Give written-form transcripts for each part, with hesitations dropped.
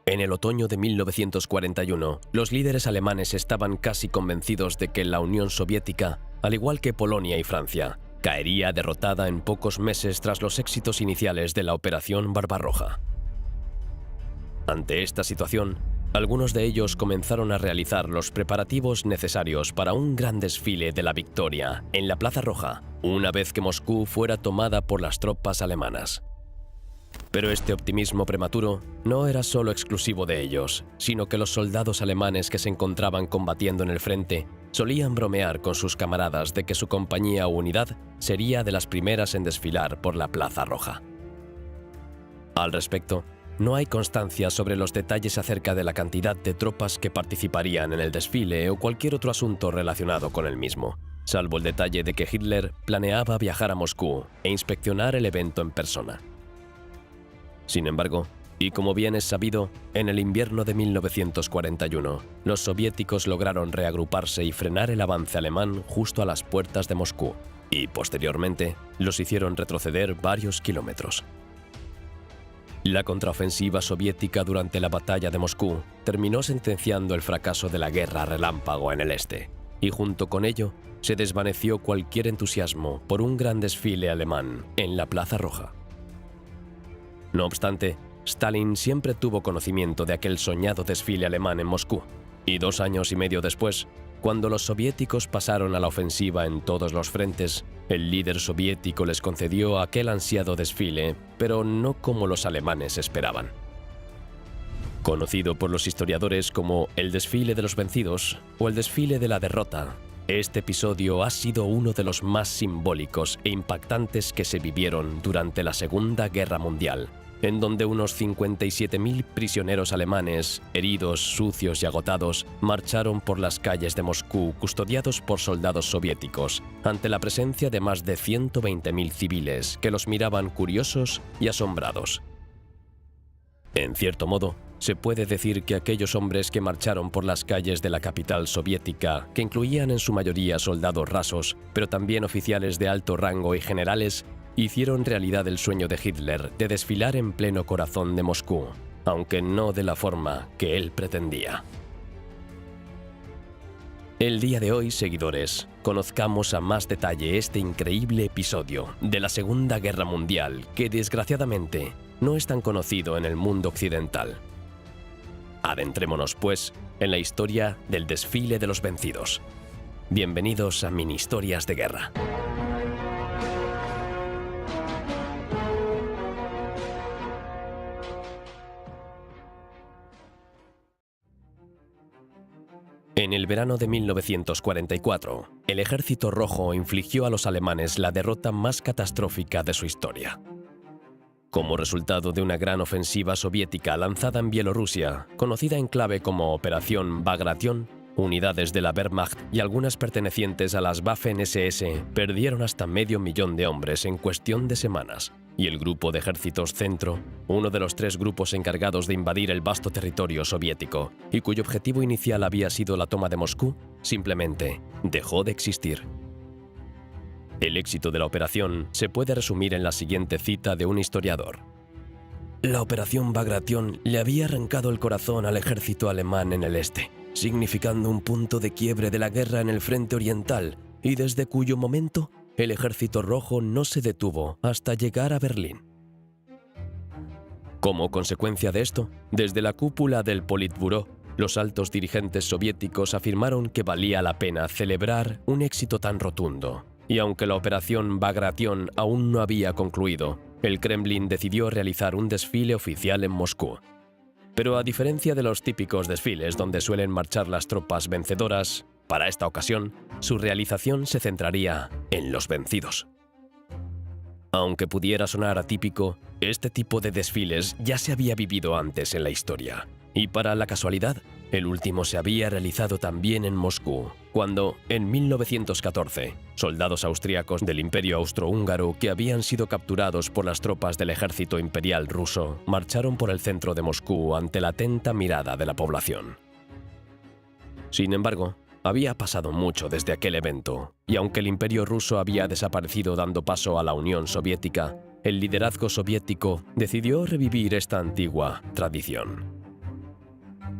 En el otoño de 1941, los líderes alemanes estaban casi convencidos de que la Unión Soviética, al igual que Polonia y Francia, caería derrotada en pocos meses tras los éxitos iniciales de la Operación Barbarroja. Ante esta situación, algunos de ellos comenzaron a realizar los preparativos necesarios para un gran desfile de la victoria en la Plaza Roja, una vez que Moscú fuera tomada por las tropas alemanas. Pero este optimismo prematuro no era solo exclusivo de ellos, sino que los soldados alemanes que se encontraban combatiendo en el frente solían bromear con sus camaradas de que su compañía o unidad sería de las primeras en desfilar por la Plaza Roja. Al respecto, no hay constancia sobre los detalles acerca de la cantidad de tropas que participarían en el desfile o cualquier otro asunto relacionado con el mismo, salvo el detalle de que Hitler planeaba viajar a Moscú e inspeccionar el evento en persona. Sin embargo, y como bien es sabido, en el invierno de 1941, los soviéticos lograron reagruparse y frenar el avance alemán justo a las puertas de Moscú, y posteriormente los hicieron retroceder varios kilómetros. La contraofensiva soviética durante la batalla de Moscú terminó sentenciando el fracaso de la guerra relámpago en el este, y junto con ello se desvaneció cualquier entusiasmo por un gran desfile alemán en la Plaza Roja. No obstante, Stalin siempre tuvo conocimiento de aquel soñado desfile alemán en Moscú, y 2 años y medio después, cuando los soviéticos pasaron a la ofensiva en todos los frentes, el líder soviético les concedió aquel ansiado desfile, pero no como los alemanes esperaban. Conocido por los historiadores como el desfile de los vencidos o el desfile de la derrota, este episodio ha sido uno de los más simbólicos e impactantes que se vivieron durante la Segunda Guerra Mundial, en donde unos 57.000 prisioneros alemanes, heridos, sucios y agotados, marcharon por las calles de Moscú custodiados por soldados soviéticos, ante la presencia de más de 120.000 civiles que los miraban curiosos y asombrados. En cierto modo, se puede decir que aquellos hombres que marcharon por las calles de la capital soviética, que incluían en su mayoría soldados rasos, pero también oficiales de alto rango y generales, hicieron realidad el sueño de Hitler de desfilar en pleno corazón de Moscú, aunque no de la forma que él pretendía. El día de hoy, seguidores, conozcamos a más detalle este increíble episodio de la Segunda Guerra Mundial que, desgraciadamente, no es tan conocido en el mundo occidental. Adentrémonos, pues, en la historia del desfile de los vencidos. Bienvenidos a Mini Historias de Guerra. En el verano de 1944, el Ejército Rojo infligió a los alemanes la derrota más catastrófica de su historia. Como resultado de una gran ofensiva soviética lanzada en Bielorrusia, conocida en clave como Operación Bagration, unidades de la Wehrmacht y algunas pertenecientes a las Waffen-SS perdieron hasta 500.000 de hombres en cuestión de semanas, y el Grupo de Ejércitos Centro, uno de los 3 grupos encargados de invadir el vasto territorio soviético, y cuyo objetivo inicial había sido la toma de Moscú, simplemente dejó de existir. El éxito de la operación se puede resumir en la siguiente cita de un historiador. La Operación Bagration le había arrancado el corazón al ejército alemán en el este, significando un punto de quiebre de la guerra en el frente oriental, y desde cuyo momento el Ejército Rojo no se detuvo hasta llegar a Berlín. Como consecuencia de esto, desde la cúpula del Politburó, los altos dirigentes soviéticos afirmaron que valía la pena celebrar un éxito tan rotundo, y aunque la Operación Bagration aún no había concluido, el Kremlin decidió realizar un desfile oficial en Moscú. Pero a diferencia de los típicos desfiles donde suelen marchar las tropas vencedoras, para esta ocasión, su realización se centraría en los vencidos. Aunque pudiera sonar atípico, este tipo de desfiles ya se había vivido antes en la historia. Y para la casualidad, el último se había realizado también en Moscú, cuando, en 1914, soldados austríacos del Imperio Austrohúngaro que habían sido capturados por las tropas del ejército imperial ruso marcharon por el centro de Moscú ante la atenta mirada de la población. Sin embargo, había pasado mucho desde aquel evento, y aunque el Imperio ruso había desaparecido dando paso a la Unión Soviética, el liderazgo soviético decidió revivir esta antigua tradición.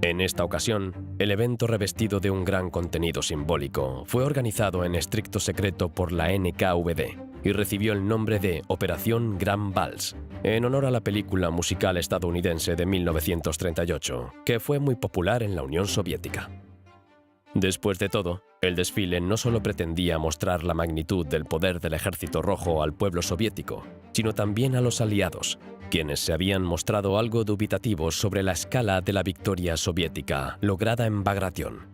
En esta ocasión, el evento revestido de un gran contenido simbólico fue organizado en estricto secreto por la NKVD y recibió el nombre de Operación Grand Vals, en honor a la película musical estadounidense de 1938, que fue muy popular en la Unión Soviética. Después de todo, el desfile no solo pretendía mostrar la magnitud del poder del Ejército Rojo al pueblo soviético, sino también a los aliados, quienes se habían mostrado algo dubitativos sobre la escala de la victoria soviética lograda en Bagration.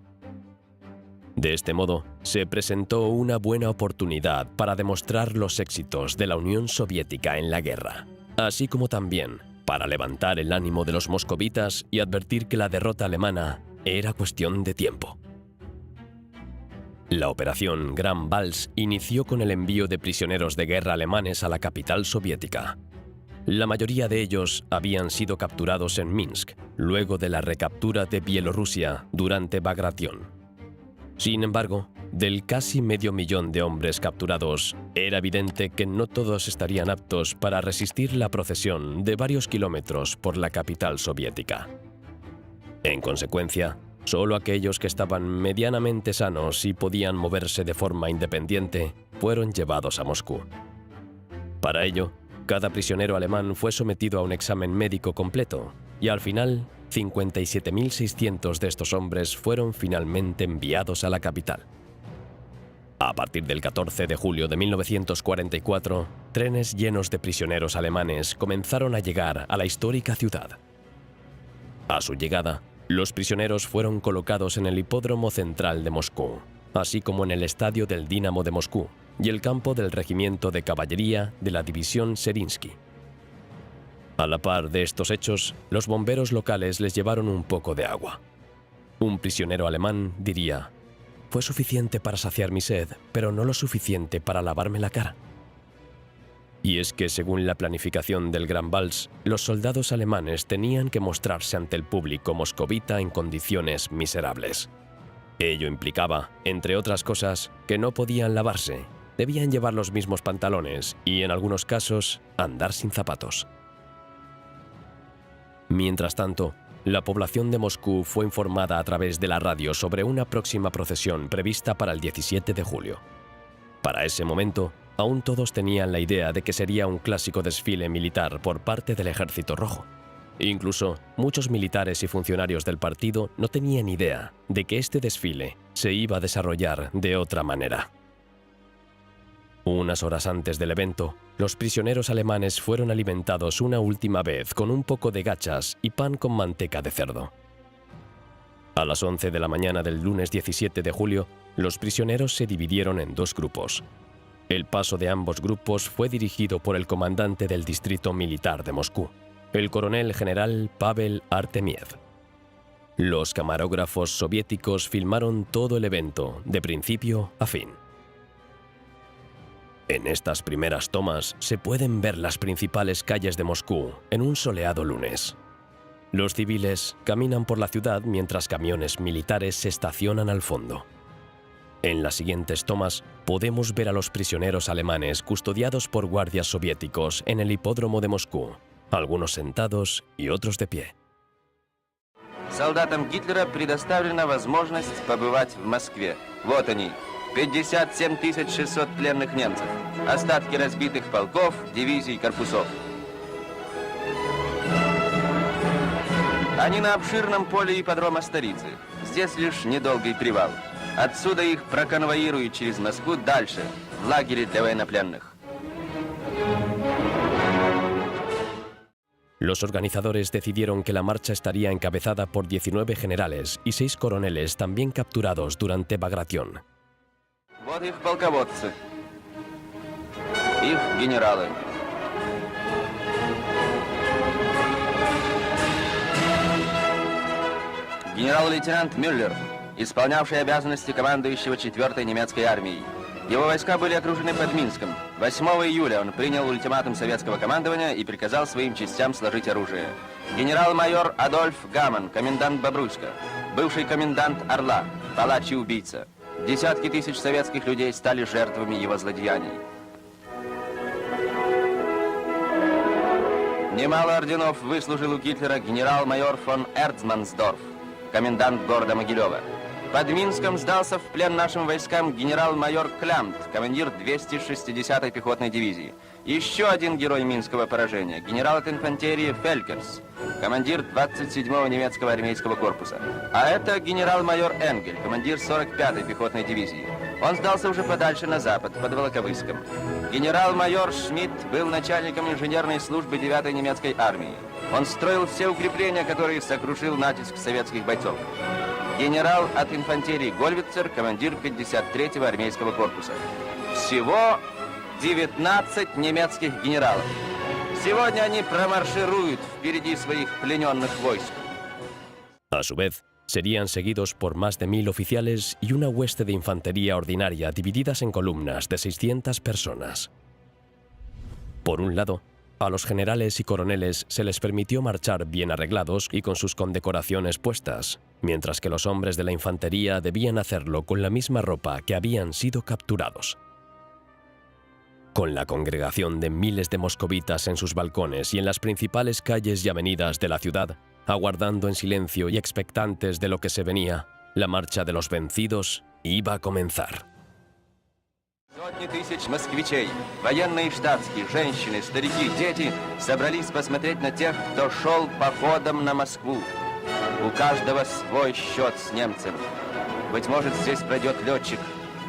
De este modo, se presentó una buena oportunidad para demostrar los éxitos de la Unión Soviética en la guerra, así como también para levantar el ánimo de los moscovitas y advertir que la derrota alemana era cuestión de tiempo. La operación Grand Vals inició con el envío de prisioneros de guerra alemanes a la capital soviética. La mayoría de ellos habían sido capturados en Minsk, luego de la recaptura de Bielorrusia durante Bagration. Sin embargo, del casi 500.000 de hombres capturados, era evidente que no todos estarían aptos para resistir la procesión de varios kilómetros por la capital soviética. En consecuencia, solo aquellos que estaban medianamente sanos y podían moverse de forma independiente fueron llevados a Moscú. Para ello, cada prisionero alemán fue sometido a un examen médico completo y al final, 57.600 de estos hombres fueron finalmente enviados a la capital. A partir del 14 de julio de 1944, trenes llenos de prisioneros alemanes comenzaron a llegar a la histórica ciudad. A su llegada, los prisioneros fueron colocados en el hipódromo central de Moscú, así como en el estadio del Dinamo de Moscú y el campo del regimiento de caballería de la división Serinsky. A la par de estos hechos, los bomberos locales les llevaron un poco de agua. Un prisionero alemán diría: «Fue suficiente para saciar mi sed, pero no lo suficiente para lavarme la cara». Y es que, según la planificación del Grand Vals, los soldados alemanes tenían que mostrarse ante el público moscovita en condiciones miserables. Ello implicaba, entre otras cosas, que no podían lavarse, debían llevar los mismos pantalones y, en algunos casos, andar sin zapatos. Mientras tanto, la población de Moscú fue informada a través de la radio sobre una próxima procesión prevista para el 17 de julio. Para ese momento, aún todos tenían la idea de que sería un clásico desfile militar por parte del Ejército Rojo. Incluso, muchos militares y funcionarios del partido no tenían idea de que este desfile se iba a desarrollar de otra manera. Unas horas antes del evento, los prisioneros alemanes fueron alimentados una última vez con un poco de gachas y pan con manteca de cerdo. A las 11 de la mañana del lunes 17 de julio, los prisioneros se dividieron en dos grupos. El paso de ambos grupos fue dirigido por el comandante del distrito militar de Moscú, el coronel general Pavel Artemiev. Los camarógrafos soviéticos filmaron todo el evento, de principio a fin. En estas primeras tomas se pueden ver las principales calles de Moscú en un soleado lunes. Los civiles caminan por la ciudad mientras camiones militares se estacionan al fondo. En las siguientes tomas podemos ver a los prisioneros alemanes custodiados por guardias soviéticos en el hipódromo de Moscú, algunos sentados y otros de pie. Солдатам Гитлера предоставлена возможность побывать в Москве. Вот они, 57 600 пленных немцев, остатки разбитых полков, дивизий, корпусов. Они на обширном поле ипподрома столицы. Здесь лишь недолгий привал. Отсюда их проконвоируют через Москву дальше, в лагере для военнопленных. Los organizadores decidieron que la marcha estaría encabezada por 19 generales y 6 coroneles también capturados durante Bagration. Вот их полководцы, их генералы. Генерал-лейтенант Мюллер, исполнявший обязанности командующего 4-й немецкой армией. Его войска были окружены под Минском. 8 июля он принял ультиматум советского командования и приказал своим частям сложить оружие. Генерал-майор Адольф Гаман, комендант Бобруйска, бывший комендант Орла, палач и убийца. Десятки тысяч советских людей стали жертвами его злодеяний. Немало орденов выслужил у Гитлера генерал-майор фон Эрцмансдорф. комендант города Могилева. Под Минском сдался в плен нашим войскам генерал-майор Клямт, командир 260-й пехотной дивизии. Еще один герой Минского поражения, генерал от инфантерии Фелькерс, командир 27-го немецкого армейского корпуса. А это генерал-майор Энгель, командир 45-й пехотной дивизии. Он сдался уже подальше на запад, под Волоковыском. Генерал-майор Шмидт был начальником инженерной службы 9-й немецкой армии. Он строил все укрепления, которые сокрушил натиск советских бойцов. Генерал от инфантерии Гольвицер, командир 53-го армейского корпуса. Всего 19 немецких генералов. Сегодня они промаршируют впереди своих плененных войск. A su vez, serían seguidos por más de 1000 oficiales y una hueste de infantería ordinaria divididas en columnas de 600 personas. Por un lado, a los generales y coroneles se les permitió marchar bien arreglados y con sus condecoraciones puestas, mientras que los hombres de la infantería debían hacerlo con la misma ropa que habían sido capturados. Con la congregación de miles de moscovitas en sus balcones y en las principales calles y avenidas de la ciudad, aguardando en silencio y expectantes de lo que se venía, la marcha de los vencidos iba a comenzar. Сотни тысяч москвичей, военные и штатские, женщины, старики, дети собрались посмотреть на тех, кто шел походом на Москву. У каждого свой счет с немцем. Быть может, здесь пройдет летчик,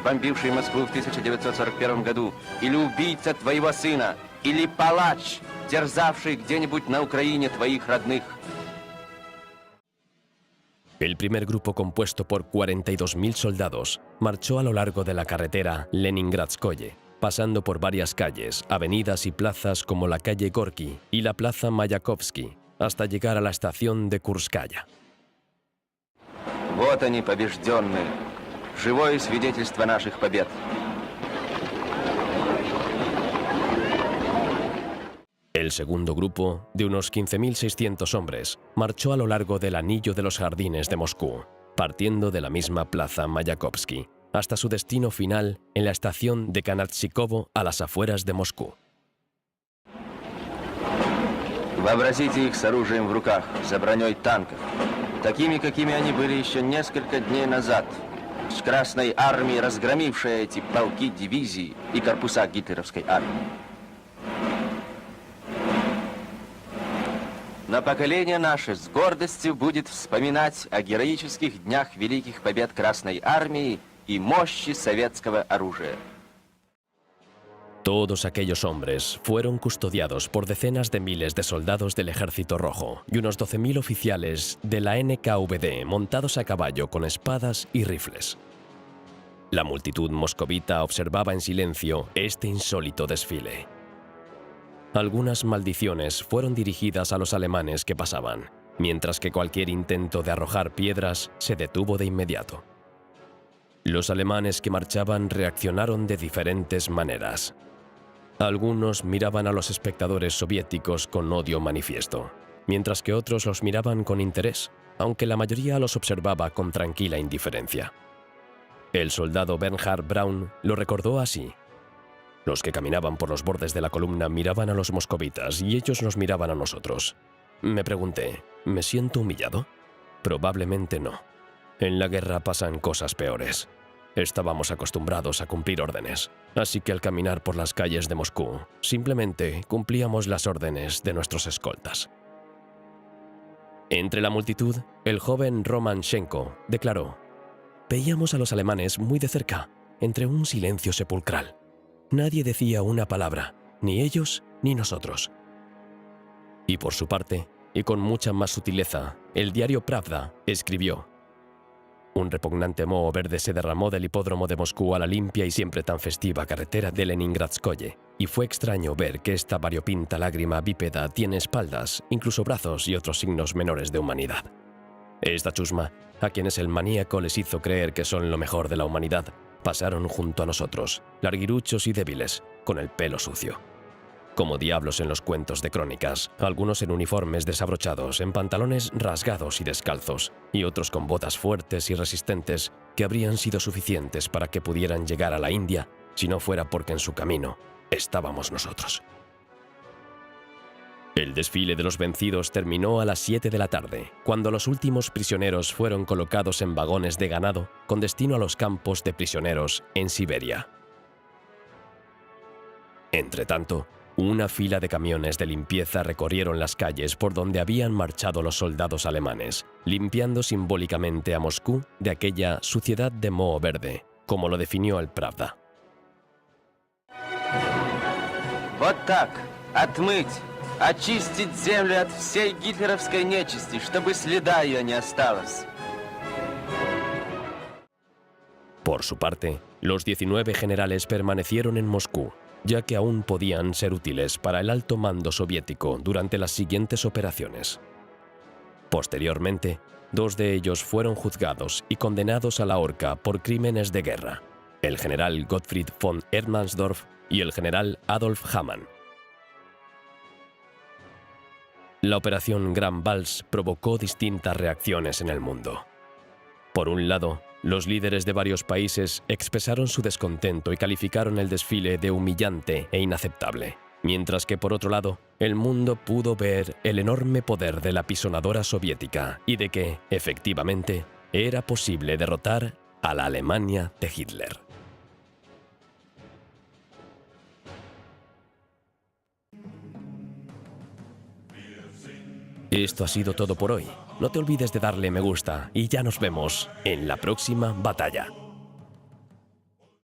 бомбивший Москву в 1941 году, или убийца твоего сына, или палач, терзавший где-нибудь на Украине твоих родных. El primer grupo, compuesto por 42.000 soldados, marchó a lo largo de la carretera Leningradskoye, pasando por varias calles, avenidas y plazas como la calle Gorki y la plaza Mayakovsky, hasta llegar a la estación de Kurskaya. Вот они, побежденные, живое свидетельство наших побед. El segundo grupo, de unos 15.600 hombres, marchó a lo largo del anillo de los jardines de Moscú, partiendo de la misma plaza Mayakovsky, hasta su destino final en la estación de Kanatchikovo a las afueras de Moscú. Вообразите их с оружием в руках, за броней танков, такими, какими они были еще несколько дней назад, с Красной армией, разгромившей эти полки, дивизии и корпуса гитлеровской армии. Но поколение наше с гордостью будет вспоминать о героических днях великих побед Красной армии y mощи советского оружия. Todos aquellos hombres fueron custodiados por decenas de miles de soldados del Ejército Rojo y unos 12.000 oficiales de la NKVD montados a caballo con espadas y rifles. La multitud moscovita observaba en silencio este insólito desfile. Algunas maldiciones fueron dirigidas a los alemanes que pasaban, mientras que cualquier intento de arrojar piedras se detuvo de inmediato. Los alemanes que marchaban reaccionaron de diferentes maneras. Algunos miraban a los espectadores soviéticos con odio manifiesto, mientras que otros los miraban con interés, aunque la mayoría los observaba con tranquila indiferencia. El soldado Bernhard Braun lo recordó así. Los que caminaban por los bordes de la columna miraban a los moscovitas y ellos nos miraban a nosotros. Me pregunté, ¿me siento humillado? Probablemente no. En la guerra pasan cosas peores. Estábamos acostumbrados a cumplir órdenes, así que al caminar por las calles de Moscú, simplemente cumplíamos las órdenes de nuestros escoltas. Entre la multitud, el joven Roman Schenko declaró: «Veíamos a los alemanes muy de cerca, entre un silencio sepulcral. Nadie decía una palabra, ni ellos ni nosotros». Y por su parte, y con mucha más sutileza, el diario Pravda escribió: «Un repugnante moho verde se derramó del hipódromo de Moscú a la limpia y siempre tan festiva carretera de Leningradskoye, y fue extraño ver que esta variopinta lágrima bípeda tiene espaldas, incluso brazos y otros signos menores de humanidad. Esta chusma, a quienes el maníaco les hizo creer que son lo mejor de la humanidad, pasaron junto a nosotros, larguiruchos y débiles, con el pelo sucio. Como diablos en los cuentos de crónicas, algunos en uniformes desabrochados, en pantalones rasgados y descalzos, y otros con botas fuertes y resistentes que habrían sido suficientes para que pudieran llegar a la India si no fuera porque en su camino estábamos nosotros». El desfile de los vencidos terminó a las 7 de la tarde, cuando los últimos prisioneros fueron colocados en vagones de ganado con destino a los campos de prisioneros en Siberia. Entretanto, una fila de camiones de limpieza recorrieron las calles por donde habían marchado los soldados alemanes, limpiando simbólicamente a Moscú de aquella suciedad de moho verde, como lo definió el Pravda. Вот так, отмыть, очистить землю от всей гитлеровской нечисти, чтобы следа ее не осталось. Por su parte, los 19 generales permanecieron en Moscú, ya que aún podían ser útiles para el alto mando soviético durante las siguientes operaciones. Posteriormente, 2 de ellos fueron juzgados y condenados a la horca por crímenes de guerra: el general Gottfried von Hermannsdorf y el general Adolf Hamann. La operación Gran Vals provocó distintas reacciones en el mundo. Por un lado, los líderes de varios países expresaron su descontento y calificaron el desfile de humillante e inaceptable, mientras que por otro lado, el mundo pudo ver el enorme poder de la pisonadora soviética y de que, efectivamente, era posible derrotar a la Alemania de Hitler. Esto ha sido todo por hoy. No te olvides de darle me gusta y ya nos vemos en la próxima batalla.